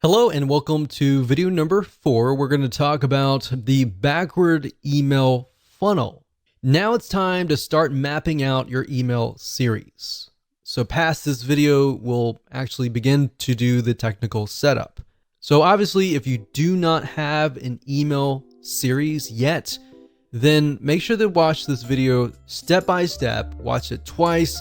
Hello and welcome to video number 4. We're going to talk about the backward email funnel. Now it's time to start mapping out your email series. So past this video, we'll actually begin to do the technical setup. So obviously, if you do not have an email series yet, then make sure to watch this video step by step, watch it twice,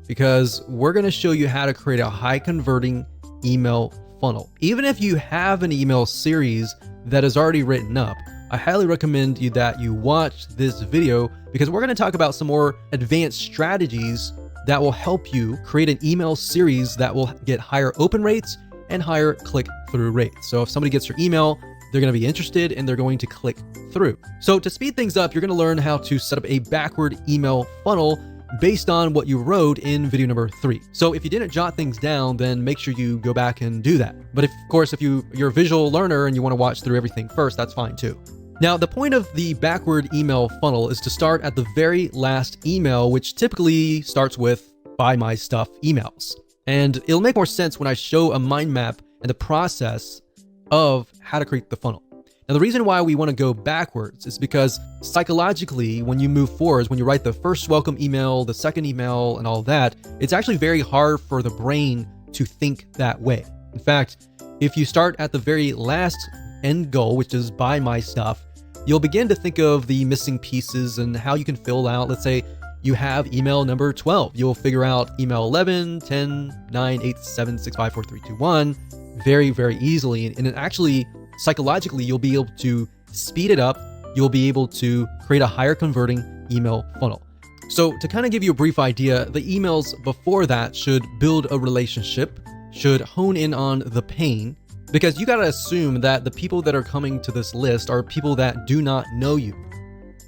because we're going to show you how to create a high converting email funnel. Even if you have an email series that is already written up, I highly recommend that you watch this video because we're going to talk about some more advanced strategies that will help you create an email series that will get higher open rates and higher click-through rates. So if somebody gets your email, they're going to be interested and they're going to click through. So to speed things up, you're going to learn how to set up a backward email funnel based on what you wrote in video number 3. So if you didn't jot things down, then make sure you go back and do that. But of course, if you're a visual learner and you want to watch through everything first, that's fine too. Now, the point of the backward email funnel is to start at the very last email, which typically starts with "Buy My Stuff" emails. And it'll make more sense when I show a mind map and the process of how to create the funnel. Now, the reason why we want to go backwards is because psychologically, when you move forwards, when you write the first welcome email, the second email, and all that, it's actually very hard for the brain to think that way. In fact, if you start at the very last end goal, which is "Buy My Stuff," you'll begin to think of the missing pieces and how you can fill out. Let's say you have email number 12. You'll figure out email 11, 10, 9, 8, 7, 6, 5, 4, 3, 2, 1 very, very easily. And it actually, psychologically, you'll be able to speed it up. You'll be able to create a higher converting email funnel. So to kind of give you a brief idea, the emails before that should build a relationship, should hone in on the pain, because you got to assume that the people that are coming to this list are people that do not know you.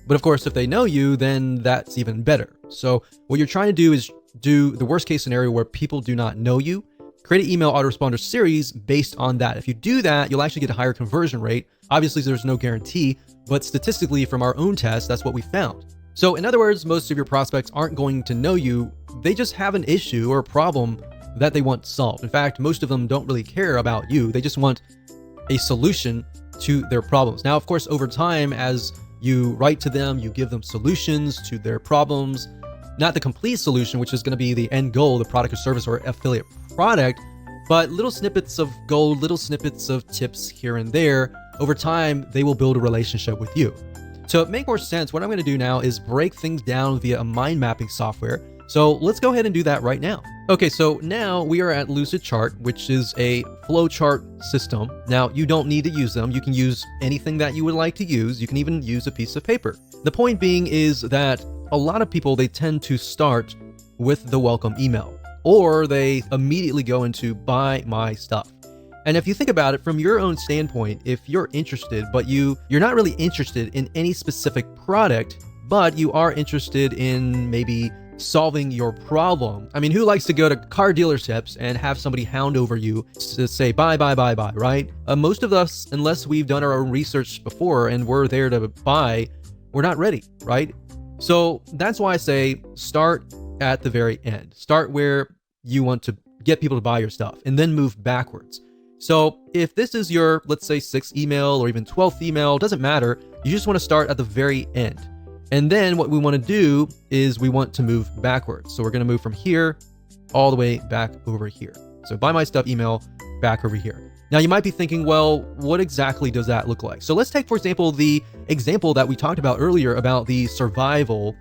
But of course, if they know you, then that's even better. So what you're trying to do is do the worst case scenario where people do not know you. Create an email autoresponder series based on that. If you do that, you'll actually get a higher conversion rate. Obviously, there's no guarantee, but statistically from our own test, that's what we found. So in other words, most of your prospects aren't going to know you. They just have an issue or a problem that they want solved. In fact, most of them don't really care about you. They just want a solution to their problems. Now, of course, over time, as you write to them, you give them solutions to their problems, not the complete solution, which is going to be the end goal, the product or service or affiliate product, but little snippets of gold, little snippets of tips here and there. Over time, they will build a relationship with you. To make more sense, what I'm going to do now is break things down via a mind mapping software. So let's go ahead and do that right now. Okay, so now we are at Lucidchart, which is a flowchart system. Now, you don't need to use them. You can use anything that you would like to use. You can even use a piece of paper. The point being is that a lot of people, they tend to start with the welcome email, or they immediately go into "Buy My Stuff." And if you think about it from your own standpoint, if you're interested, but you're not really interested in any specific product, but you are interested in maybe solving your problem. I mean, who likes to go to car dealerships and have somebody hound over you to say buy, right? Most of us, unless we've done our own research before and we're there to buy, we're not ready, right? So that's why I say start at the very end. Start where you want to get people to buy your stuff and then move backwards. So if this is your, let's say, 6th email or even 12th email, doesn't matter. You just want to start at the very end. And then what we want to do is we want to move backwards. So we're going to move from here all the way back over here. So "Buy My Stuff" email back over here. Now you might be thinking, well, what exactly does that look like? So let's take, for example, the example that we talked about earlier about the survival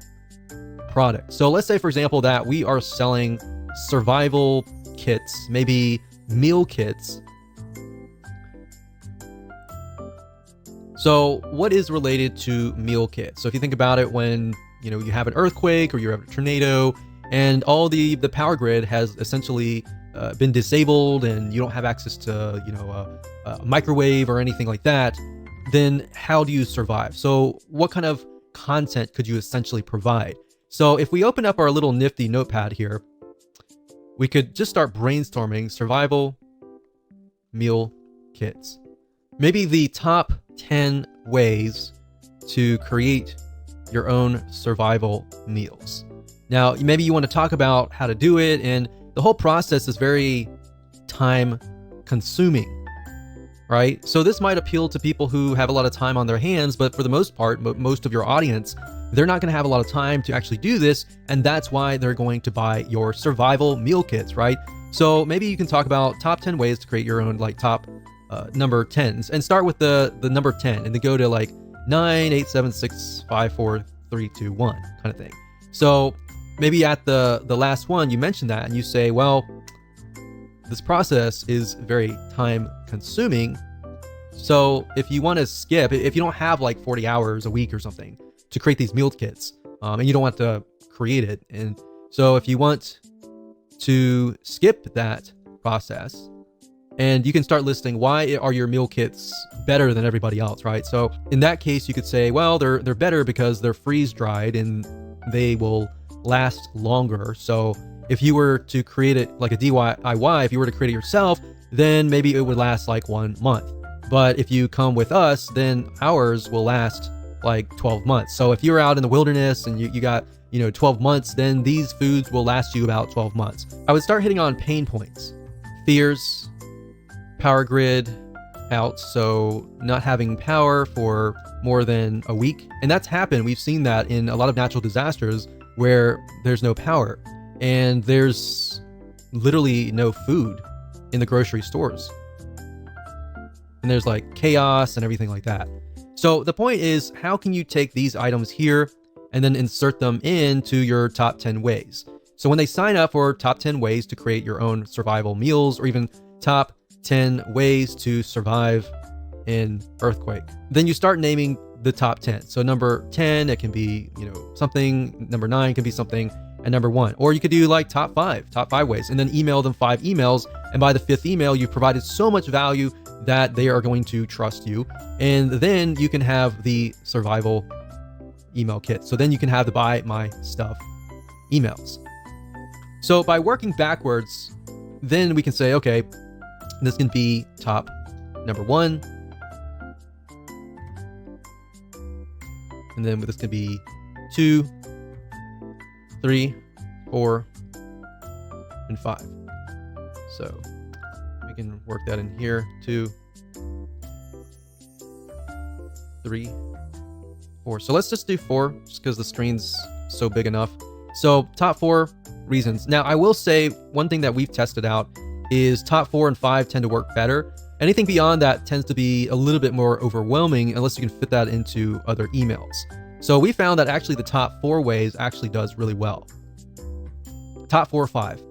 product. So let's say, for example, that we are selling survival kits, maybe meal kits. So what is related to meal kits? So if you think about it, when you have an earthquake or you have a tornado and all the power grid has essentially been disabled and you don't have access to a microwave or anything like that, then how do you survive? So what kind of content could you essentially provide? So if we open up our little nifty notepad here, we could just start brainstorming survival meal kits. Maybe the top 10 ways to create your own survival meals. Now, maybe you want to talk about how to do it, and the whole process is very time consuming. right? So this might appeal to people who have a lot of time on their hands, but for the most part, most of your audience, they're not going to have a lot of time to actually do this, and that's why they're going to buy your survival meal kits, right? So maybe you can talk about top 10 ways to create your own like top number 10s, and start with the number 10 and then go to like 9, 8, 7, 6, 5, 4, 3, 2, 1 kind of thing. So maybe at the last one you mention that and you say, well, this process is very time consuming. So if you want to skip, if you don't have like 40 hours a week or something to create these meal kits, and you don't want to create it, and so if you want to skip that process, and you can start listing why are your meal kits better than everybody else, right? So in that case, you could say, well, they're better because they're freeze dried and they will last longer. So if you were to create it like a DIY, if you were to create it yourself, then maybe it would last like 1 month. But if you come with us, then ours will last like 12 months. So if you're out in the wilderness and you got 12 months, then these foods will last you about 12 months. I would start hitting on pain points, fears, power grid out, so not having power for more than a week. And that's happened. We've seen that in a lot of natural disasters where there's no power and there's literally no food in the grocery stores. And there's like chaos and everything like that. So the point is, how can you take these items here and then insert them into your top 10 ways? So when they sign up for top 10 ways to create your own survival meals, or even top 10 ways to survive in earthquake, then you start naming the top 10. So number 10, it can be, something, number 9 can be something, and number 1. Or you could do like top 5 ways, and then email them 5 emails. And by the 5th email, you've provided so much value that they are going to trust you. And then you can have the survival email kit. So then you can have the buy my stuff emails. So by working backwards, then we can say, okay, this can be top number 1. And then this can be 2, 3, 4, and 5. So we can work that in here. 2, 3, 4. So let's just do 4 just because the screen's so big enough. So top 4 reasons. Now I will say one thing that we've tested out is top 4 and 5 tend to work better. Anything beyond that tends to be a little bit more overwhelming unless you can fit that into other emails. So we found that actually the top 4 ways actually does really well. Top 4 or 5.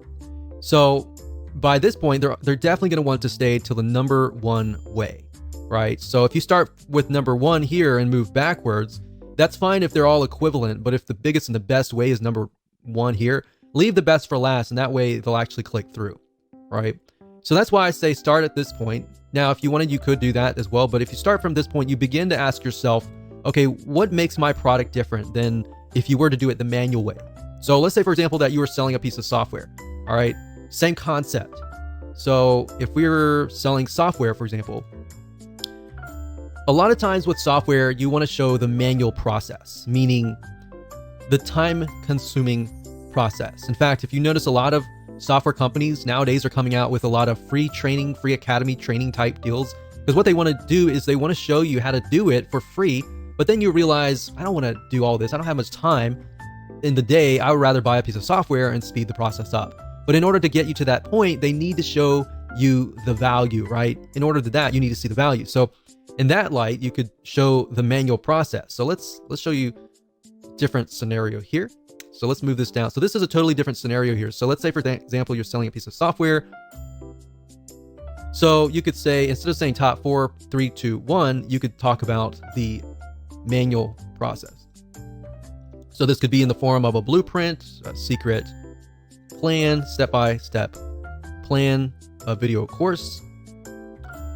So by this point, they're definitely going to want to stay to the number 1 way, right? So if you start with number 1 here and move backwards, that's fine if they're all equivalent. But if the biggest and the best way is number 1 here, leave the best for last, and that way they'll actually click through, right? So that's why I say start at this point. Now, if you wanted, you could do that as well. But if you start from this point, you begin to ask yourself, okay, what makes my product different than if you were to do it the manual way? So let's say, for example, that you were selling a piece of software. All right, same concept. So if we were selling software, for example, a lot of times with software, you want to show the manual process, meaning the time-consuming process. In fact, if you notice, a lot of software companies nowadays are coming out with a lot of free training, free academy training type deals, because what they want to do is they want to show you how to do it for free. But then you realize, I don't want to do all this. I don't have much time in the day. I would rather buy a piece of software and speed the process up. But in order to get you to that point, they need to show you the value, right? In order to that, you need to see the value. So in that light, you could show the manual process. So let's show you a different scenario here. So let's move this down. So this is a totally different scenario here. So let's say, for example, you're selling a piece of software. So you could say, instead of saying top 4, 3, 2, 1, you could talk about the manual process. So this could be in the form of a blueprint, a secret plan, step-by-step plan, a video course.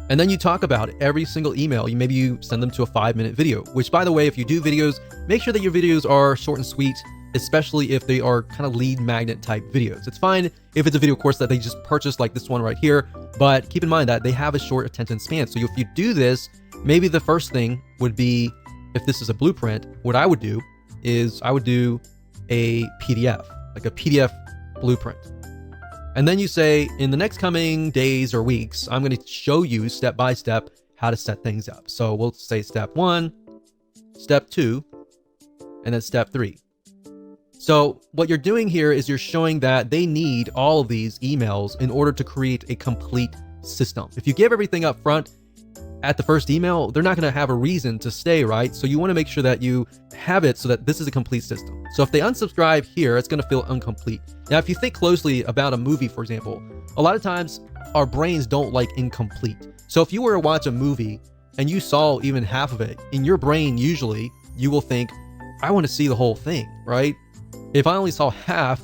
And then you talk about every single email. Maybe you send them to a 5-minute video, which, by the way, if you do videos, make sure that your videos are short and sweet, especially if they are kind of lead magnet type videos. It's fine if it's a video course that they just purchased, like this one right here, but keep in mind that they have a short attention span. So if you do this, maybe the first thing would be, if this is a blueprint, what I would do is I would do a PDF, like a PDF blueprint. And then you say, in the next coming days or weeks, I'm going to show you step by step how to set things up. So we'll say step 1, step 2, and then step 3. So what you're doing here is you're showing that they need all of these emails in order to create a complete system. If you give everything up front at the first email, they're not going to have a reason to stay, right? So you want to make sure that you have it so that this is a complete system. So if they unsubscribe here, it's going to feel incomplete. Now, if you think closely about a movie, for example, a lot of times our brains don't like incomplete. So if you were to watch a movie and you saw even half of it, in your brain, usually you will think, I want to see the whole thing, right? If I only saw half,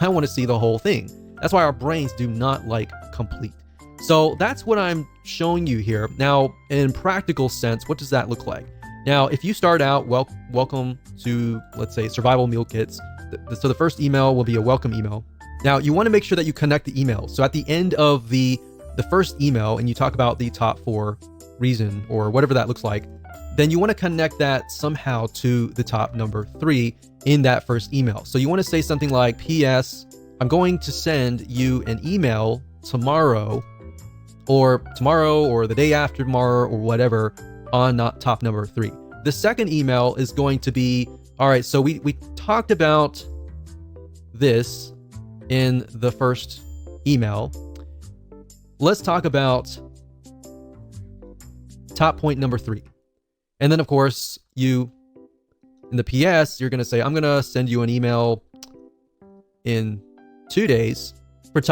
I want to see the whole thing. That's why our brains do not like complete. So that's what I'm showing you here. Now, in practical sense, what does that look like? Now, if you start out, welcome to, let's say, Survival Meal Kits. So the first email will be a welcome email. Now, you want to make sure that you connect the emails. So at the end of the first email, and you talk about the top 4 reason or whatever that looks like, then you want to connect that somehow to the top number 3 in that first email. So you want to say something like, P.S. I'm going to send you an email tomorrow or the day after tomorrow or whatever on top number 3. The second email is going to be, all right, so we talked about this in the first email. Let's talk about top point number 3. And then, of course, in the PS, you're going to say, I'm going to send you an email in 2 days for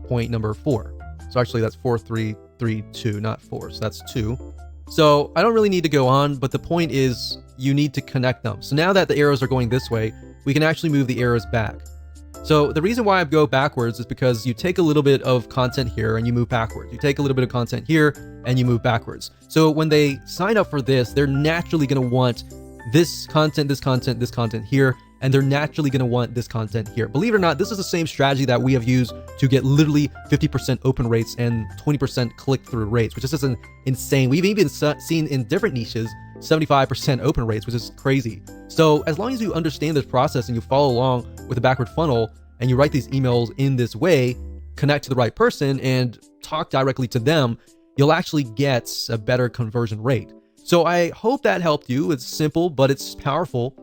point number 4. So actually, that's 4, 3, 3, 2, not 4. So that's 2. So I don't really need to go on, but the point is you need to connect them. So now that the arrows are going this way, we can actually move the arrows back. So the reason why I go backwards is because you take a little bit of content here and you move backwards. You take a little bit of content here and you move backwards. So when they sign up for this, they're naturally going to want this content, this content, this content here, and they're naturally going to want this content here. Believe it or not, this is the same strategy that we have used to get literally 50% open rates and 20% click-through rates, which is just insane. We've even seen in different niches 75% open rates, which is crazy. So as long as you understand this process and you follow along with the backward funnel and you write these emails in this way, connect to the right person and talk directly to them, you'll actually get a better conversion rate. So I hope that helped you. It's simple, but it's powerful.